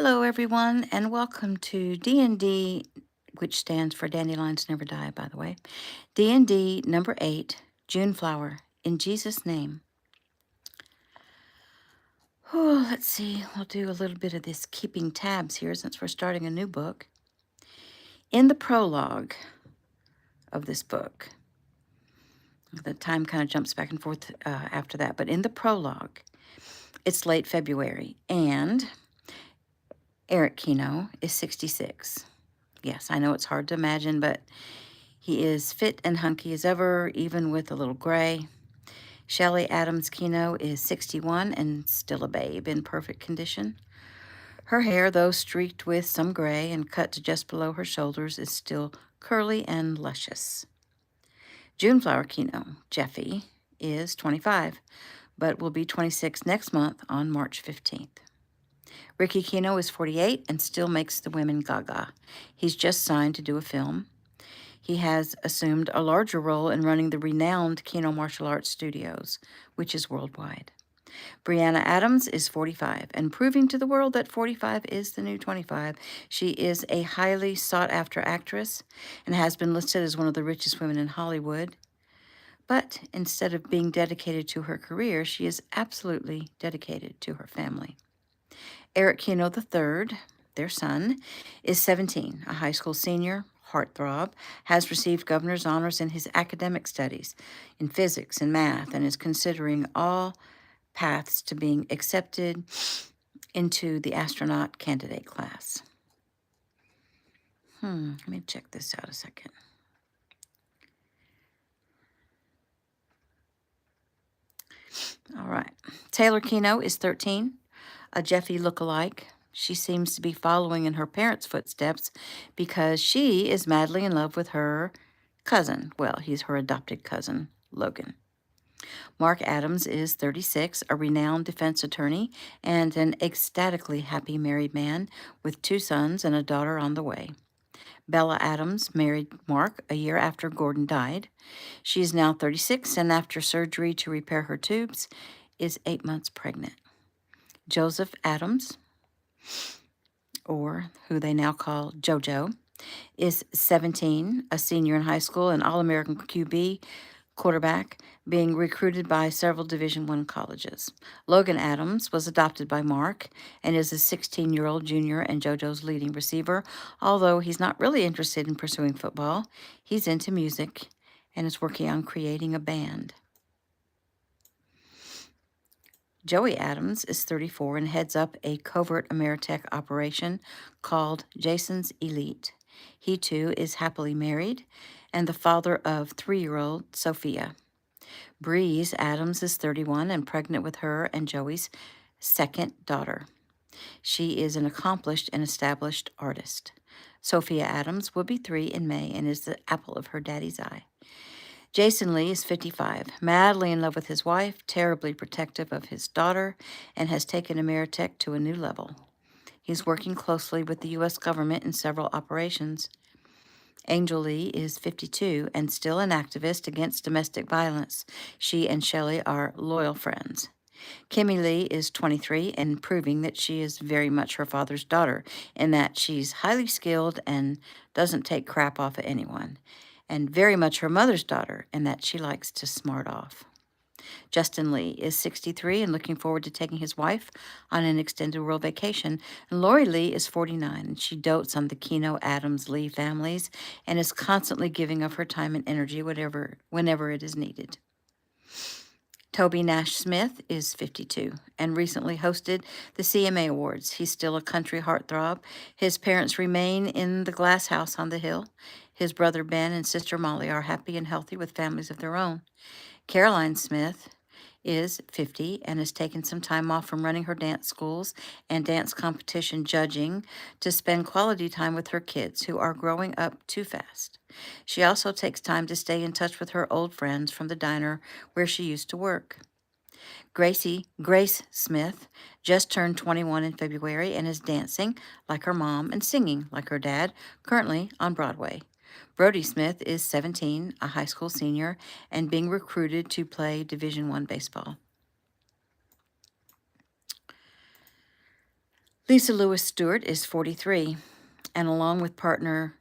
Hello, everyone, and welcome to DND, which stands for Dandelions Never Die, by the way. DND number 8, June Flower, in Jesus' name. Oh, let's see, we'll do a little bit of this keeping tabs here since we're starting a new book. In the prologue of this book, the time kind of jumps back and forth after that, but in the prologue, it's late February, and Eric Keno is 66. Yes, I know it's hard to imagine, but he is fit and hunky as ever, even with a little gray. Shelley Adams Keno is 61 and still a babe in perfect condition. Her hair, though streaked with some gray and cut to just below her shoulders, is still curly and luscious. Juneflower Keno, Jeffy, is 25, but will be 26 next month on March 15th. Ricky Keno is 48 and still makes the women gaga. He's just signed to do a film. He has assumed a larger role in running the renowned Keno Martial Arts Studios, which is worldwide. Brianna Adams is 45 and proving to the world that 45 is the new 25. She is a highly sought-after actress and has been listed as one of the richest women in Hollywood. But instead of being dedicated to her career, she is absolutely dedicated to her family. Eric Keno III, their son, is 17, a high school senior, heartthrob, has received governor's honors in his academic studies in physics and math, and is considering all paths to being accepted into the astronaut candidate class. Let me check this out a second. All right. Taylor Keno is 13, a Jeffy lookalike. She seems to be following in her parents' footsteps because she is madly in love with her cousin. Well, he's her adopted cousin, Logan. Mark Adams is 36, a renowned defense attorney and an ecstatically happy married man with 2 sons and a daughter on the way. Bella Adams married Mark a year after Gordon died. She is now 36 and after surgery to repair her tubes is 8 months pregnant. Joseph Adams, or who they now call JoJo, is 17, a senior in high school, an All-American QB quarterback, being recruited by several Division I colleges. Logan Adams was adopted by Mark and is a 16-year-old junior and JoJo's leading receiver. Although he's not really interested in pursuing football, he's into music and is working on creating a band. Joey Adams is 34 and heads up a covert Ameritech operation called Jason's Elite. He, too, is happily married and the father of 3-year-old Sophia. Breeze Adams is 31 and pregnant with her and Joey's second daughter. She is an accomplished and established artist. Sophia Adams will be 3 in May and is the apple of her daddy's eye. Jason Lee is 55, madly in love with his wife, terribly protective of his daughter, and has taken Ameritech to a new level. He's working closely with the U.S. government in several operations. Angel Lee is 52 and still an activist against domestic violence. She and Shelley are loyal friends. Kimmy Lee is 23 and proving that she is very much her father's daughter in that she's highly skilled and doesn't take crap off of anyone, and very much her mother's daughter in that she likes to smart off. Justin Lee is 63 and looking forward to taking his wife on an extended world vacation. And Lori Lee is 49 and she dotes on the Keno Adams Lee families and is constantly giving of her time and energy whenever it is needed. Toby Nash Smith is 52 and recently hosted the CMA Awards. He's still a country heartthrob. His parents remain in the glass house on the hill. His brother Ben and sister Molly are happy and healthy with families of their own. Caroline Smith is 50 and has taken some time off from running her dance schools and dance competition judging to spend quality time with her kids who are growing up too fast. She also takes time to stay in touch with her old friends from the diner where she used to work. Grace Smith just turned 21 in February and is dancing like her mom and singing like her dad, currently on Broadway. Brody Smith is 17, a high school senior, and being recruited to play Division I baseball. Lisa Lewis Stewart is 43, and along with partner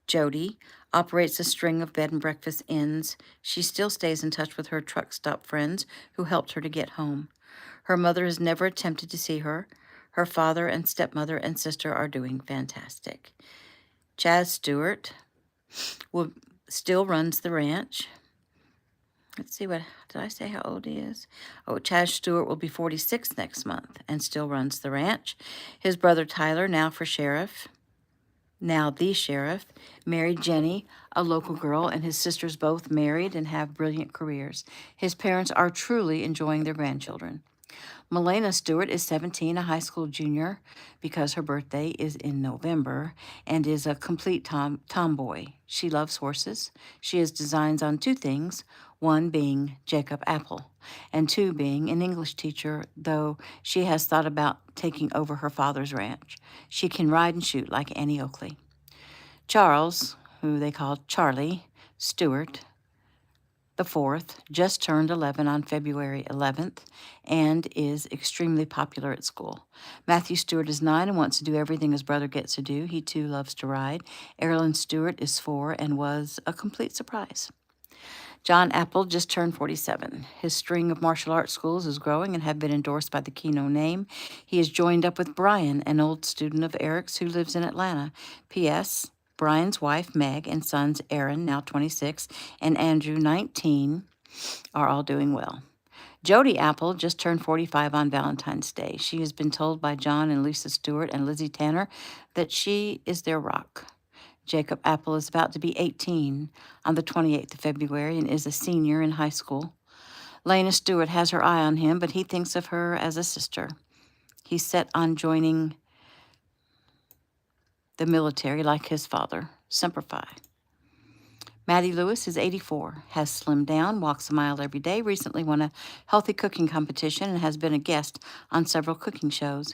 Jody, operates a string of bed and breakfast inns. She still stays in touch with her truck stop friends who helped her to get home. Her mother has never attempted to see her. Her father and stepmother and sister are doing fantastic. Chaz Stewart still runs the ranch. Let's see, what did I say how old he is? Oh, Chaz Stewart will be 46 next month and still runs the ranch. His brother Tyler, now the sheriff, married Jenny, a local girl, and his sisters both married and have brilliant careers. His parents are truly enjoying their grandchildren. Milena Stewart is 17, a high school junior, because her birthday is in November, and is a complete tomboy. She loves horses. She has designs on two things, one being Jacob Apple, and two being an English teacher, though she has thought about taking over her father's ranch. She can ride and shoot like Annie Oakley. Charles, who they call Charlie Stewart, the fourth, just turned 11 on February 11th and is extremely popular at school. Matthew Stewart is 9 and wants to do everything his brother gets to do. He too loves to ride. Erilyn Stewart is 4 and was a complete surprise. John Apple just turned 47. His string of martial arts schools is growing and have been endorsed by the Keno name. He has joined up with Brian, an old student of Eric's who lives in Atlanta. P.S. Brian's wife, Meg, and sons, Aaron, now 26, and Andrew, 19, are all doing well. Jody Apple just turned 45 on Valentine's Day. She has been told by John and Lisa Stewart and Lizzie Tanner that she is their rock. Jacob Apple is about to be 18 on the 28th of February and is a senior in high school. Lena Stewart has her eye on him, but he thinks of her as a sister. He's set on joining the military like his father. Semper Fi. Maddie Lewis is 84, has slimmed down, walks a mile every day, recently won a healthy cooking competition, and has been a guest on several cooking shows.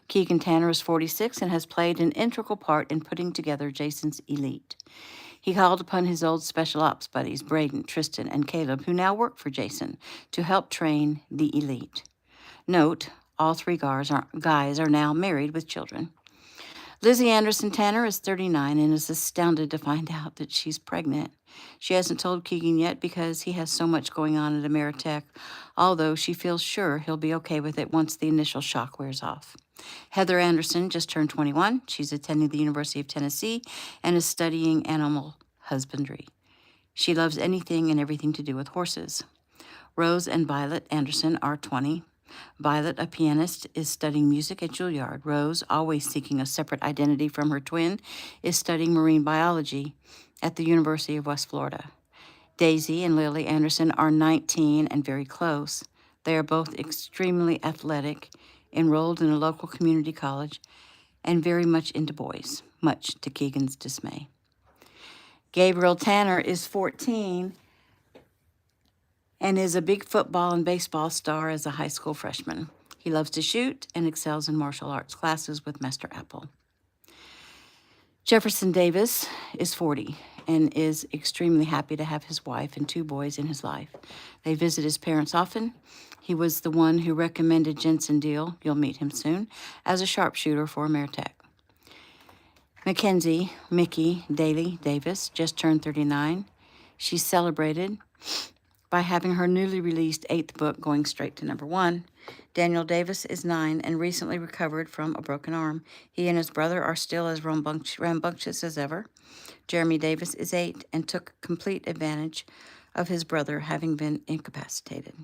Keegan Tanner is 46 and has played an integral part in putting together Jason's Elite. He called upon his old special ops buddies, Braden, Tristan, and Caleb, who now work for Jason, to help train the Elite. Note, all three guys are now married with children. Lizzie Anderson Tanner is 39 and is astounded to find out that she's pregnant. She hasn't told Keegan yet because he has so much going on at Ameritech, although she feels sure he'll be okay with it once the initial shock wears off. Heather Anderson just turned 21. She's attending the University of Tennessee and is studying animal husbandry. She loves anything and everything to do with horses. Rose and Violet Anderson are 20. Violet, a pianist, is studying music at Juilliard. Rose, always seeking a separate identity from her twin, is studying marine biology at the University of West Florida. Daisy and Lily Anderson are 19 and very close. They are both extremely athletic, enrolled in a local community college, and very much into boys, much to Keegan's dismay. Gabriel Tanner is 14 and is a big football and baseball star as a high school freshman. He loves to shoot and excels in martial arts classes with Master Apple. Jefferson Davis is 40 and is extremely happy to have his wife and 2 boys in his life. They visit his parents often. He was the one who recommended Jensen Deal, you'll meet him soon, as a sharpshooter for Ameritech. Mickey Daly Davis just turned 39. She's celebrated by having her newly released 8th book going straight to number 1. Daniel Davis is 9 and recently recovered from a broken arm. He and his brother are still as rambunctious as ever. Jeremy Davis is 8 and took complete advantage of his brother having been incapacitated.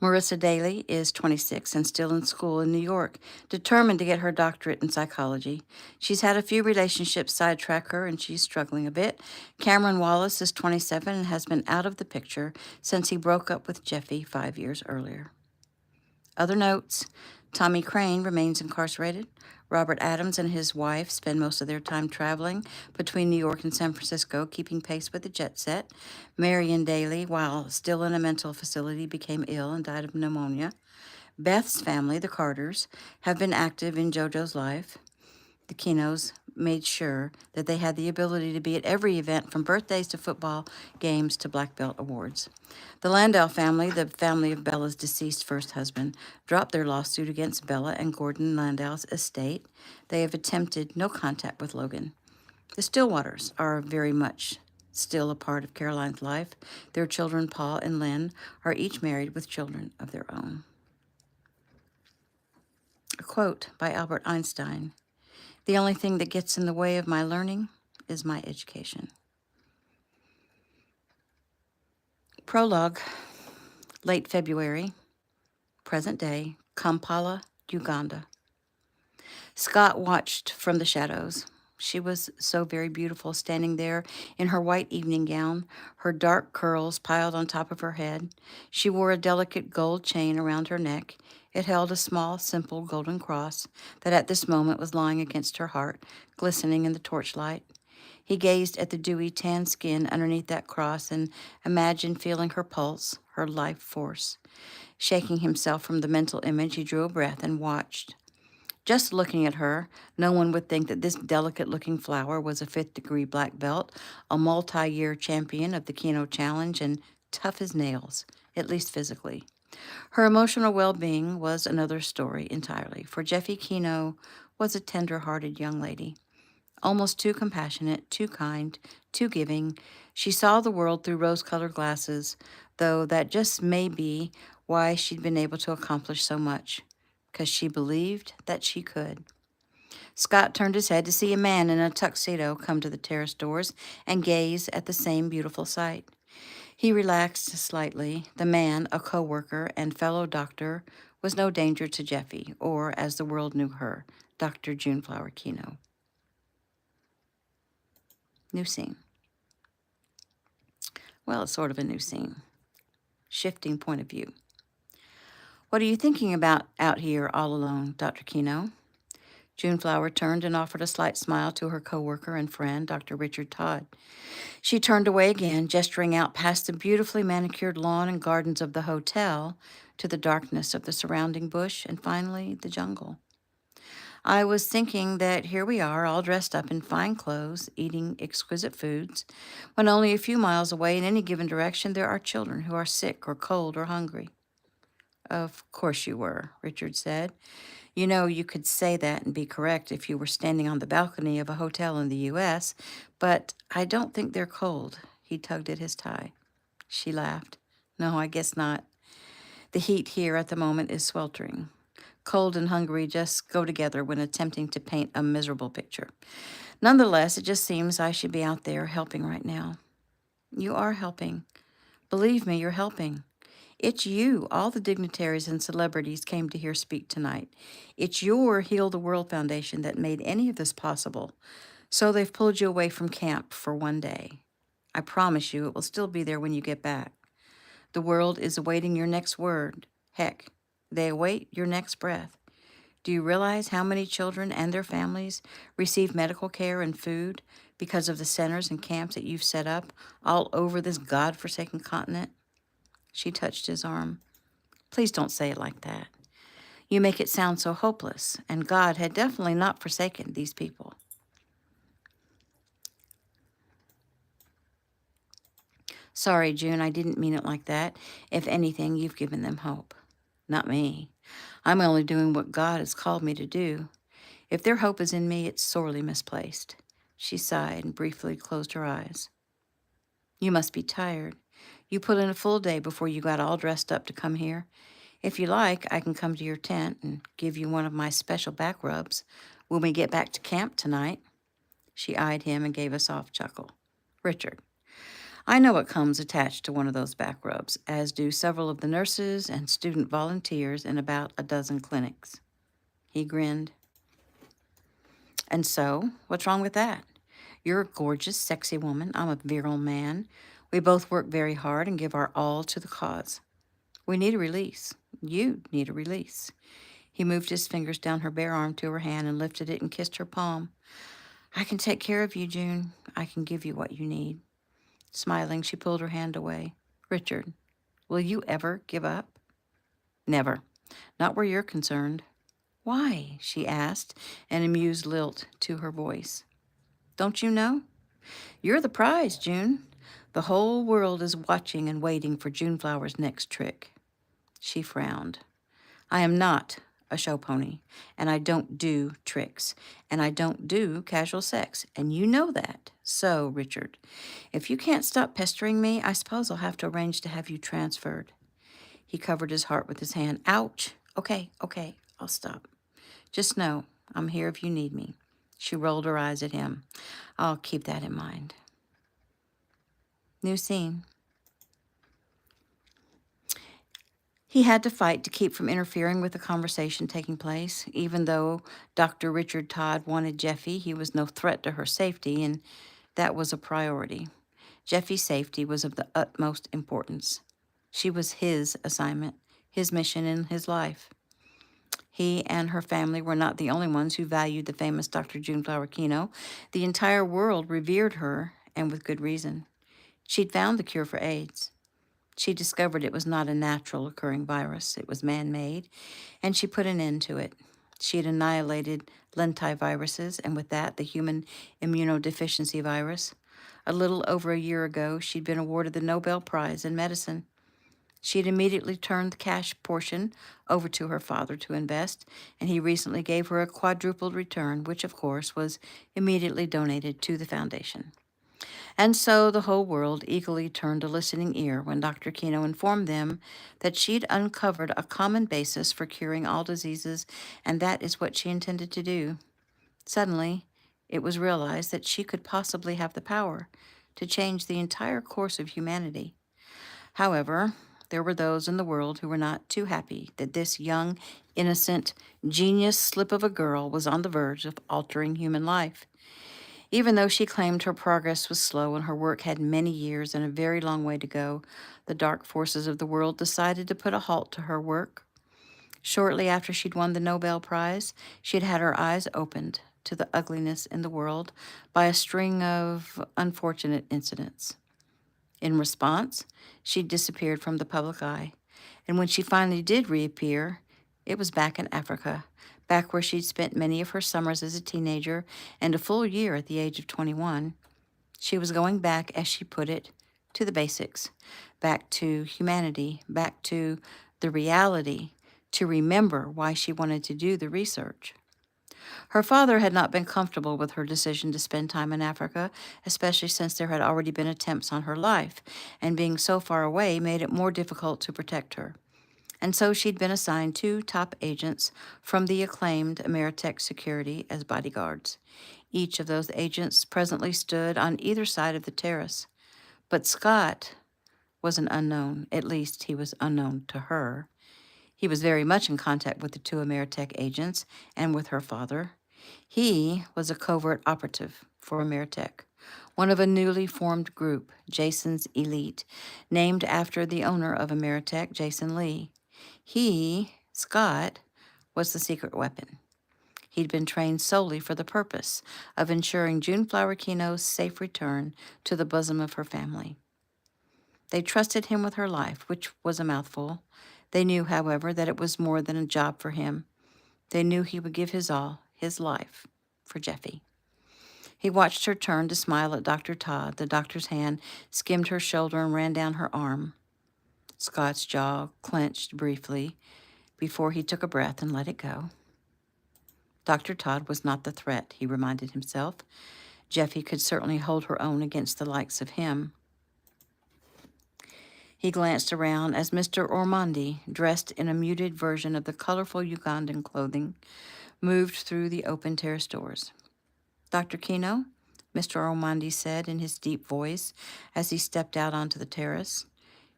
Marissa Daly is 26 and still in school in New York, determined to get her doctorate in psychology. She's had a few relationships sidetrack her, and she's struggling a bit. Cameron Wallace is 27 and has been out of the picture since he broke up with Jeffy 5 years earlier. Other notes: Tommy Crane remains incarcerated. Robert Adams and his wife spend most of their time traveling between New York and San Francisco, keeping pace with the jet set. Marion Daly, while still in a mental facility, became ill and died of pneumonia. Beth's family, the Carters, have been active in JoJo's life. The Kenos made sure that they had the ability to be at every event from birthdays to football games to black belt awards. The Landau family, the family of Bella's deceased first husband, dropped their lawsuit against Bella and Gordon Landau's estate. They have attempted no contact with Logan. The Stillwaters are very much still a part of Caroline's life. Their children, Paul and Lynn, are each married with children of their own. A quote by Albert Einstein: "The only thing that gets in the way of my learning is my education." Prologue, late February, present day, Kampala, Uganda. Scott watched from the shadows. She was so very beautiful, standing there in her white evening gown, her dark curls piled on top of her head. She wore a delicate gold chain around her neck. It held a small, simple golden cross that at this moment was lying against her heart, glistening in the torchlight. He gazed at the dewy tan skin underneath that cross and imagined feeling her pulse, her life force. Shaking himself from the mental image, he drew a breath and watched. Just looking at her, no one would think that this delicate-looking flower was a fifth-degree black belt, a multi-year champion of the Keno Challenge, and tough as nails, at least physically. Her emotional well-being was another story entirely, for Jeffy Keno was a tender-hearted young lady, almost too compassionate, too kind, too giving. She saw the world through rose-colored glasses, though that just may be why she'd been able to accomplish so much, because she believed that she could. Scott turned his head to see a man in a tuxedo come to the terrace doors and gaze at the same beautiful sight. He relaxed slightly. The man, a co-worker and fellow doctor, was no danger to Jeffy, or, as the world knew her, Dr. Juneflower Keno. New scene. Well, it's sort of a new scene. Shifting point of view. "What are you thinking about out here all alone, Dr. Keno?" Juneflower turned and offered a slight smile to her co-worker and friend, Dr. Richard Todd. She turned away again, gesturing out past the beautifully manicured lawn and gardens of the hotel to the darkness of the surrounding bush and finally the jungle. "I was thinking that here we are, all dressed up in fine clothes, eating exquisite foods, when only a few miles away in any given direction there are children who are sick or cold or hungry." "Of course you were," Richard said. "You know, you could say that and be correct if you were standing on the balcony of a hotel in the U.S., but I don't think they're cold." He tugged at his tie. She laughed. "No, I guess not. The heat here at the moment is sweltering. Cold and hungry just go together when attempting to paint a miserable picture. Nonetheless, it just seems I should be out there helping right now." "You are helping. Believe me, you're helping. It's you. All the dignitaries and celebrities came to hear speak tonight. It's your Heal the World Foundation that made any of this possible. So they've pulled you away from camp for one day. I promise you it will still be there when you get back. The world is awaiting your next word. Heck, they await your next breath. Do you realize how many children and their families receive medical care and food because of the centers and camps that you've set up all over this godforsaken continent?" She touched his arm. "Please don't say it like that. You make it sound so hopeless, and God had definitely not forsaken these people." "Sorry, June, I didn't mean it like that. If anything, you've given them hope." "Not me. I'm only doing what God has called me to do. If their hope is in me, it's sorely misplaced." She sighed and briefly closed her eyes. "You must be tired. You put in a full day before you got all dressed up to come here. If you like, I can come to your tent and give you one of my special back rubs when we get back to camp tonight." She eyed him and gave a soft chuckle. "Richard, I know what comes attached to one of those back rubs, as do several of the nurses and student volunteers in about a dozen clinics." He grinned. "And so, what's wrong with that? You're a gorgeous, sexy woman. I'm a virile man. We both work very hard and give our all to the cause. We need a release. You need a release." He moved his fingers down her bare arm to her hand and lifted it and kissed her palm. "I can take care of you, June. I can give you what you need." Smiling, she pulled her hand away. "Richard, will you ever give up?" "Never. Not where you're concerned." Why? She asked, an amused lilt to her voice. Don't you know? You're the prize, June. The whole world is watching and waiting for Juneflower's next trick. She frowned. I am not a show pony, and I don't do tricks, and I don't do casual sex, and you know that. So, Richard, if you can't stop pestering me, I suppose I'll have to arrange to have you transferred. He covered his heart with his hand. Ouch. Okay, I'll stop. Just know I'm here if you need me. She rolled her eyes at him. I'll keep that in mind. New scene. He had to fight to keep from interfering with the conversation taking place. Even though Dr. Richard Todd wanted Jeffy, he was no threat to her safety, and that was a priority. Jeffy's safety was of the utmost importance. She was his assignment, his mission in his life. He and her family were not the only ones who valued the famous Dr. Juneflower Kino. The entire world revered her, and with good reason. She'd found the cure for AIDS. She discovered it was not a natural occurring virus. It was man-made, and she put an end to it. She had annihilated lentiviruses, and with that, the human immunodeficiency virus. A little over a year ago, she'd been awarded the Nobel Prize in Medicine. She had immediately turned the cash portion over to her father to invest, and he recently gave her a quadrupled return, which, of course, was immediately donated to the foundation. And so the whole world eagerly turned a listening ear when Dr. Kino informed them that she'd uncovered a common basis for curing all diseases, and that is what she intended to do. Suddenly, it was realized that she could possibly have the power to change the entire course of humanity. However, there were those in the world who were not too happy that this young, innocent, genius slip of a girl was on the verge of altering human life. Even though she claimed her progress was slow and her work had many years and a very long way to go, the dark forces of the world decided to put a halt to her work. Shortly after she'd won the Nobel Prize, she'd had her eyes opened to the ugliness in the world by a string of unfortunate incidents. In response, she disappeared from the public eye, and when she finally did reappear, it was back in Africa, back where she'd spent many of her summers as a teenager and a full year at the age of 21. She was going back, as she put it, to the basics, back to humanity, back to the reality, to remember why she wanted to do the research. Her father had not been comfortable with her decision to spend time in Africa, especially since there had already been attempts on her life, and being so far away made it more difficult to protect her. And so she'd been assigned 2 top agents from the acclaimed Ameritech Security as bodyguards. Each of those agents presently stood on either side of the terrace. But Scott was an unknown, at least he was unknown to her. He was very much in contact with the 2 Ameritech agents and with her father. He was a covert operative for Ameritech, one of a newly formed group, Jason's Elite, named after the owner of Ameritech, Jason Lee. He, Scott, was the secret weapon. He'd been trained solely for the purpose of ensuring Juneflower Kino's safe return to the bosom of her family. They trusted him with her life, which was a mouthful. They knew, however, that it was more than a job for him. They knew he would give his all, his life, for Jeffy. He watched her turn to smile at Dr. Todd. The doctor's hand skimmed her shoulder and ran down her arm. Scott's jaw clenched briefly before he took a breath and let it go. Dr. Todd was not the threat, he reminded himself. Jeffy could certainly hold her own against the likes of him. He glanced around as Mr. Ormonde, dressed in a muted version of the colorful Ugandan clothing, moved through the open terrace doors. Dr. Kino, Mr. Ormonde said in his deep voice as he stepped out onto the terrace.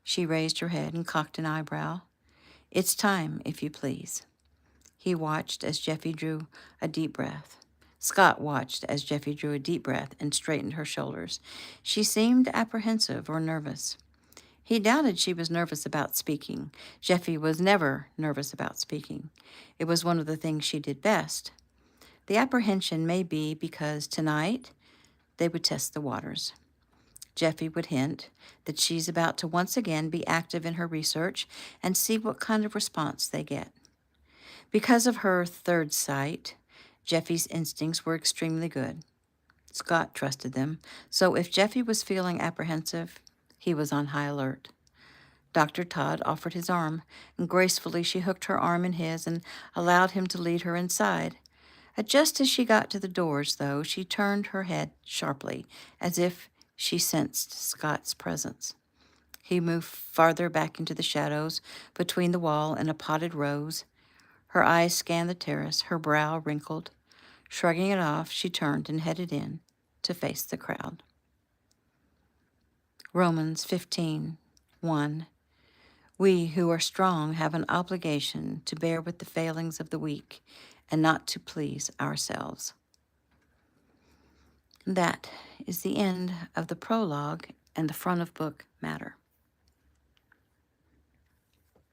She raised her head and cocked an eyebrow. It's time, if you please. He watched as Jeffy drew a deep breath. Scott watched as Jeffy drew a deep breath and straightened her shoulders. She seemed apprehensive or nervous. He doubted she was nervous about speaking. Jeffy was never nervous about speaking. It was one of the things she did best. The apprehension may be because tonight they would test the waters. Jeffy would hint that she's about to once again be active in her research and see what kind of response they get. Because of her third sight, Jeffy's instincts were extremely good. Scott trusted them, so if Jeffy was feeling apprehensive, he was on high alert. Dr. Todd offered his arm, and gracefully she hooked her arm in his and allowed him to lead her inside. Just as she got to the doors, though, she turned her head sharply, as if she sensed Scott's presence. He moved farther back into the shadows between the wall and a potted rose. Her eyes scanned the terrace, her brow wrinkled. Shrugging it off, she turned and headed in to face the crowd. Romans 15:1. We who are strong have an obligation to bear with the failings of the weak and not to please ourselves. That is the end of the prologue and the front of book matter.